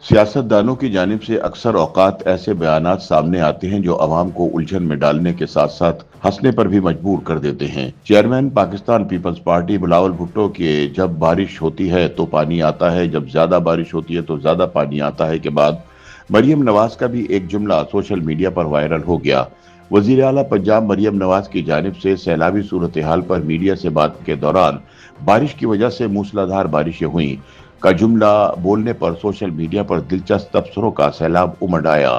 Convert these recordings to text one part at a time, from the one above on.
सियासतदानों की जानिब से अक्सर औकात ऐसे बयानात सामने आते हैं जो अवाम को उलझन में डालने के साथ साथ हंसने पर भी मजबूर कर देते हैं। चेयरमैन पाकिस्तान पीपल्स पार्टी बिलावल भुट्टो के "जब बारिश होती है तो पानी आता है, जब ज्यादा बारिश होती है तो ज्यादा पानी आता है" के बाद मरियम नवाज का भी एक जुमला सोशल मीडिया पर वायरल हो गया। वजीर आला पंजाब मरियम नवाज की जानिब से सैलाबी सूरत हाल पर मीडिया से बात के दौरान बारिश की वजह से मूसलाधार बारिशें हुई का जुमला बोलने पर सोशल मीडिया पर दिलचस्प तबसरों का सैलाब उमड़ आया।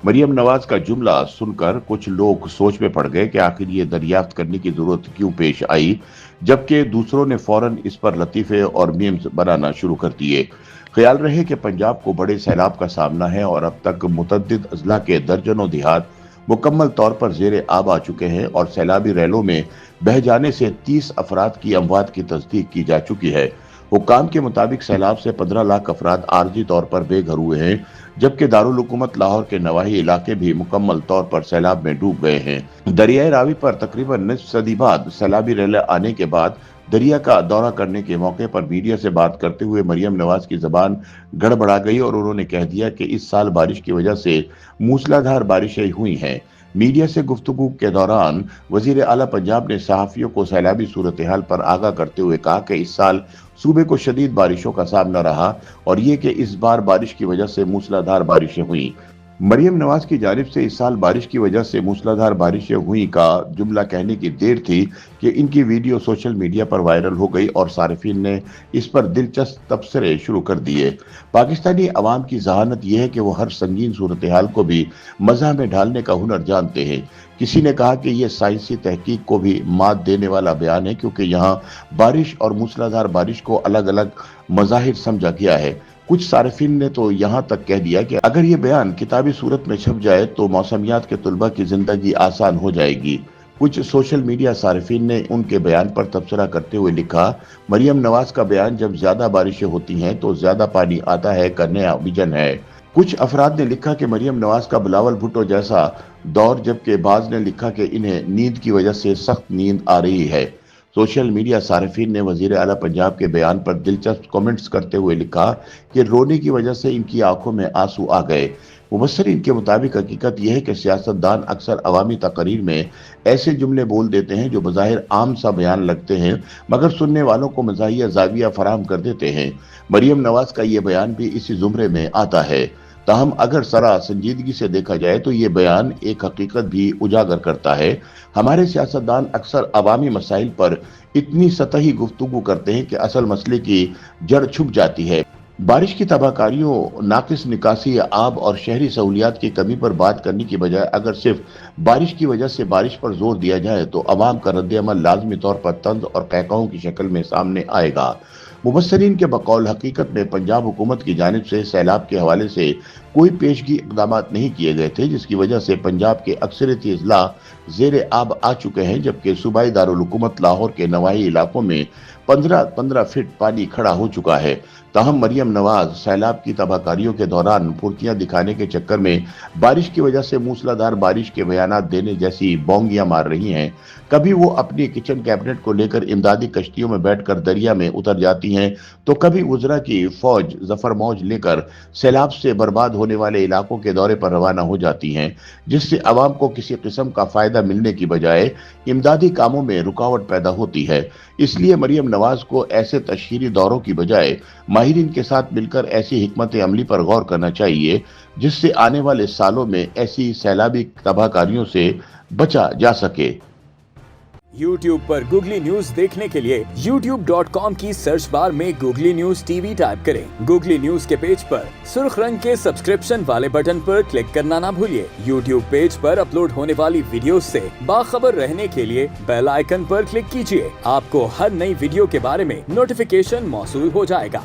मरियम नवाज का जुमला सुनकर कुछ लोग सोच में पड़ गए कि आखिर ये दरियाफ्त करने की जरूरत क्यों पेश आई, जबकि दूसरों ने फौरन इस पर लतीफे और मीम्स बनाना शुरू कर दिए। ख्याल रहे कि पंजाब को बड़े सैलाब का सामना है और अब तक मुतअद्दिद अजला के दर्जनों देहात मुकम्मल तौर पर जेर आब आ चुके हैं और सैलाबी रैलों में बह जाने से 30 अफराद की अमवात की तस्दीक की जा चुकी है। हुक्काम के मुताबिक सैलाब से 15 लाख अफराद आर्जी तौर पर बेघर हुए हैं, जबकि दारुल हुकूमत लाहौर के नवाही इलाके भी मुकम्मल तौर पर सैलाब में डूब गए हैं। दरियाए रावी पर तकरीबन निस्फ सदी बाद सैलाबी रैले आने के बाद दरिया का दौरा करने के मौके पर मीडिया से बात करते हुए मरियम नवाज की जबान गड़बड़ा गई और उन्होंने कह दिया कि इस साल बारिश की वजह से मूसलाधार बारिशें हुई हैं। मीडिया से गुफ्तगू के दौरान वजीर आला पंजाब ने सहाफियों को सैलाबी सूरत हाल पर आगाह करते हुए कहा कि इस साल सूबे को शदीद बारिशों का सामना रहा और ये कि इस बार बारिश की वजह से मूसलाधार बारिशें हुई। मरियम नवाज की जानिब से इस साल बारिश की वजह से मूसलाधार बारिशें हुई का जुमला कहने की देर थी कि इनकी वीडियो सोशल मीडिया पर वायरल हो गई और सारिफीन ने इस पर दिलचस्प तबसरे शुरू कर दिए। पाकिस्तानी अवाम की जहानत यह है कि वो हर संगीन सूरत हाल को भी मज़ाह में ढालने का हुनर जानते हैं। किसी ने कहा कि यह साइंसी तहकीक को भी मात देने वाला बयान है, क्योंकि यहाँ बारिश और मूसलाधार बारिश को अलग अलग मज़ाहिर समझा गया है। कुछ सारिफिन ने तो यहाँ तक कह दिया कि अगर ये बयान किताबी सूरत में छप जाए तो मौसमियात के तुलबा की जिंदगी आसान हो जाएगी। कुछ सोशल मीडिया सारिफिन ने उनके बयान पर तबसरा करते हुए लिखा, मरियम नवाज का बयान "जब ज्यादा बारिशें होती हैं तो ज्यादा पानी आता है" का नया विजन है। कुछ अफराद ने लिखा कि मरियम नवाज का बिलावल भुट्टो जैसा दौर, जबकि बाज ने लिखा कि इन्हें नींद की वजह से सख्त नींद आ रही है। सोशल मीडिया सारिफीन ने वजीर आला पंजाब के बयान पर दिलचस्प कमेंट्स करते हुए लिखा कि रोने की वजह से इनकी आंखों में आंसू आ गए। मुबस्सरीन के मुताबिक हकीकत यह है कि सियासतदान अक्सर अवामी तकरीर में ऐसे जुमले बोल देते हैं जो बज़ाहिर आम सा बयान लगते हैं, मगर सुनने वालों को मज़ाहिया ज़ाविया फराहम कर देते हैं। मरियम नवाज का ये बयान भी इसी जुमरे में आता है। ताहम अगर सरा संजीदगी से देखा जाए तो ये बयान एक हकीकत भी उजागर करता है। हमारे सियासतदान अक्सर अवामी मसाइल पर इतनी सतही गुफ्तगू करते हैं कि असल मसले की जड़ छुप जाती है। बारिश की तबाहकारियों, नाकिस निकासी आब और शहरी सहूलियात की कमी पर बात करने की बजाय अगर सिर्फ बारिश की वजह से बारिश पर जोर दिया जाए तो अवाम का रद्द-ए-अमल लाजमी तौर पर तंज और कहकाहों की शक्ल में सामने आएगा। मुबस्सरीन के बकौल हकीकत में पंजाब हुकूमत की जानिब से सैलाब के हवाले से कोई पेशगी इक़दामात नहीं किए गए थे, जिसकी वजह से पंजाब के अक्सरियती अजला ज़ेर आब आ चुके हैं, जबकि सूबाई दारुल हुकूमत लाहौर के नवाही इलाकों में 15-15 फीट पानी खड़ा हो चुका है। ताहम मरियम नवाज सैलाब की तबाहकारियों के दौरान फुर्तियां दिखाने के चक्कर में बारिश की वजह से मूसलाधार बारिश के बयानात देने जैसी बोंगियां मार रही हैं। कभी वो अपनी किचन कैबिनेट को लेकर इमदादी कश्तियों में बैठकर दरिया में उतर जाती हैं, तो कभी वज़रा की फौज जफर मौज लेकर सैलाब से बर्बाद होने वाले इलाकों के दौरे पर रवाना हो जाती हैं, जिससे अवाम को किसी किस्म का फायदा मिलने की बजाय इमदादी कामों में रुकावट पैदा होती है। इसलिए मरियम नवाज को ऐसे तशहीरी दौरों की बजाय माहिरीन के साथ मिलकर ऐसी हिकमत अमली पर गौर करना चाहिए, जिससे आने वाले सालों में ऐसी सैलाबी तबाहकारियों से बचा जा सके। YouTube पर गूगली न्यूज देखने के लिए youtube.com की सर्च बार में गूगली न्यूज टीवी टाइप करें। गूगली न्यूज के पेज पर सुर्ख रंग के सब्सक्रिप्शन वाले बटन पर क्लिक करना ना भूलिए। YouTube पेज पर अपलोड होने वाली वीडियोस से बाखबर रहने के लिए बेल आइकन पर क्लिक कीजिए। आपको हर नई वीडियो के बारे में नोटिफिकेशन मौसूल हो जाएगा।